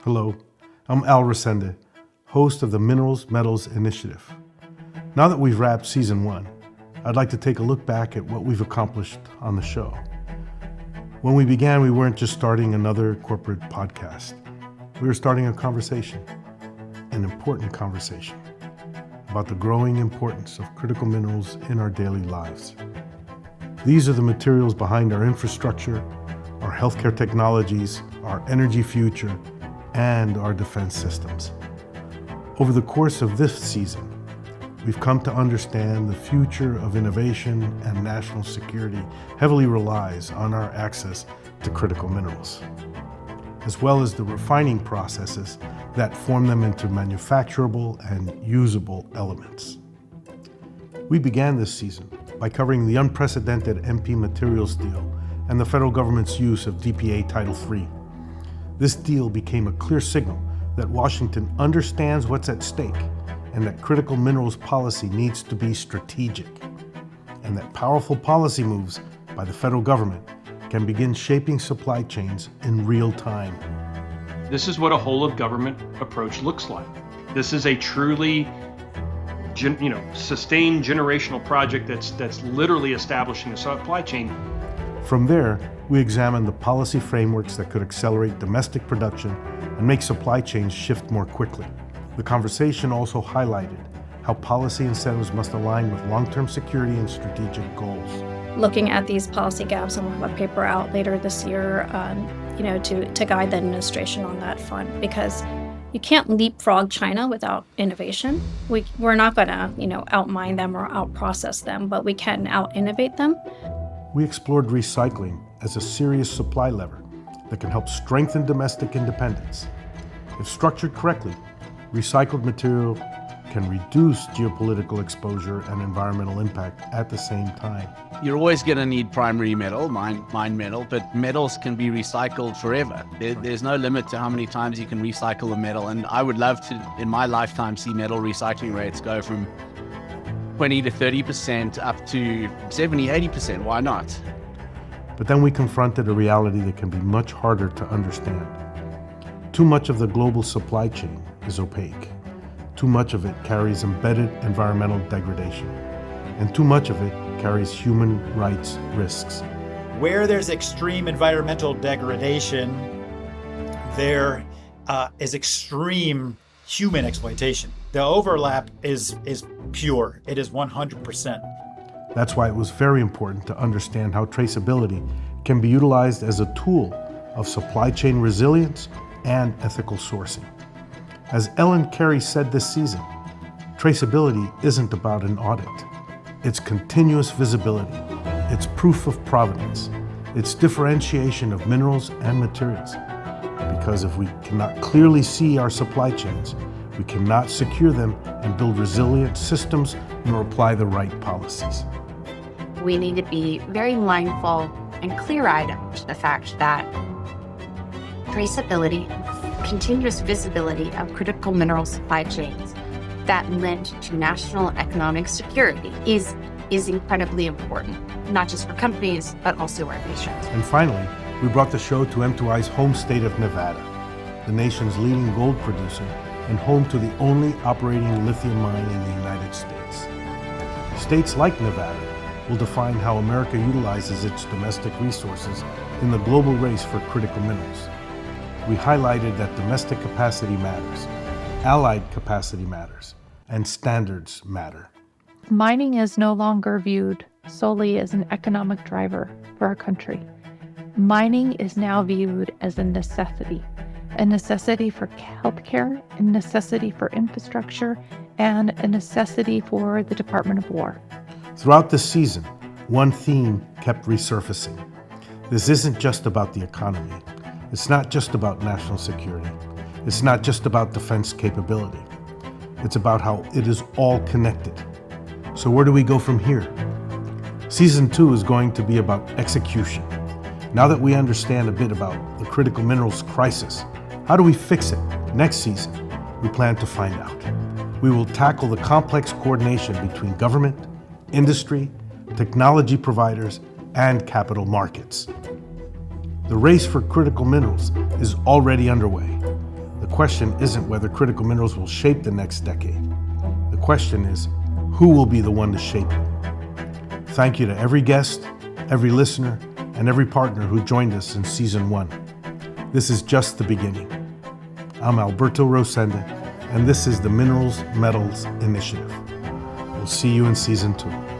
Hello, I'm Al Resende, host of the Minerals Metals Initiative. Now that we've wrapped season 1, I'd like to take a look back at what we've accomplished on the show. When we began, we weren't just starting another corporate podcast. We were starting a conversation, an important conversation, about the growing importance of critical minerals in our daily lives. These are the materials behind our infrastructure, our healthcare technologies, our energy future, and our defense systems. Over the course of this season, we've come to understand the future of innovation and national security heavily relies on our access to critical minerals, as well as the refining processes that form them into manufacturable and usable elements. We began this season by covering the unprecedented MP materials deal and the federal government's use of DPA Title III. This deal became a clear signal that Washington understands what's at stake and that critical minerals policy needs to be strategic, and that powerful policy moves by the federal government can begin shaping supply chains in real time. This is what a whole of government approach looks like. This is a truly sustained generational project that's literally establishing a supply chain. From there, we examined the policy frameworks that could accelerate domestic production and make supply chains shift more quickly. The conversation also highlighted how policy incentives must align with long-term security and strategic goals. Looking at these policy gaps, and we'll have a paper out later this year, to guide the administration on that front, because you can't leapfrog China without innovation. We're not going to, outmine them or outprocess them, but we can out-innovate them. We explored recycling as a serious supply lever that can help strengthen domestic independence. If structured correctly, recycled material can reduce geopolitical exposure and environmental impact at the same time. You're always going to need primary metal, mine metal, but metals can be recycled forever. There's no limit to how many times you can recycle a metal, and I would love to, in my lifetime, see metal recycling rates go from 20 to 30% up to 70, 80%. Why not? But then we confronted a reality that can be much harder to understand. Too much of the global supply chain is opaque. Too much of it carries embedded environmental degradation. And too much of it carries human rights risks. Where there's extreme environmental degradation, there is extreme human exploitation. The overlap is pure. It is 100%. That's why it was very important to understand how traceability can be utilized as a tool of supply chain resilience and ethical sourcing. As Ellen Carey said this season, traceability isn't about an audit. It's continuous visibility. It's proof of provenance. It's differentiation of minerals and materials. Because if we cannot clearly see our supply chains, we cannot secure them and build resilient systems nor apply the right policies. We need to be very mindful and clear-eyed to the fact that traceability, continuous visibility of critical mineral supply chains that lend to national economic security is incredibly important, not just for companies, but also our nations. And finally, we brought the show to M2I's home state of Nevada, the nation's leading gold producer and home to the only operating lithium mine in the United States. States like Nevada will define how America utilizes its domestic resources in the global race for critical minerals. We highlighted that domestic capacity matters, allied capacity matters, and standards matter. Mining is no longer viewed solely as an economic driver for our country. Mining is now viewed as a necessity for healthcare, a necessity for infrastructure, and a necessity for the Department of War. Throughout this season, one theme kept resurfacing. This isn't just about the economy. It's not just about national security. It's not just about defense capability. It's about how it is all connected. So where do we go from here? Season 2 is going to be about execution. Now that we understand a bit about the critical minerals crisis, how do we fix it? Next season, we plan to find out. We will tackle the complex coordination between government, industry, technology providers, and capital markets. The race for critical minerals is already underway. The question isn't whether critical minerals will shape the next decade. The question is, who will be the one to shape it? Thank you to every guest, every listener, and every partner who joined us in Season 1. This is just the beginning. I'm Alberto Rosenda, and this is the Minerals Metals Initiative. We'll see you in Season 2.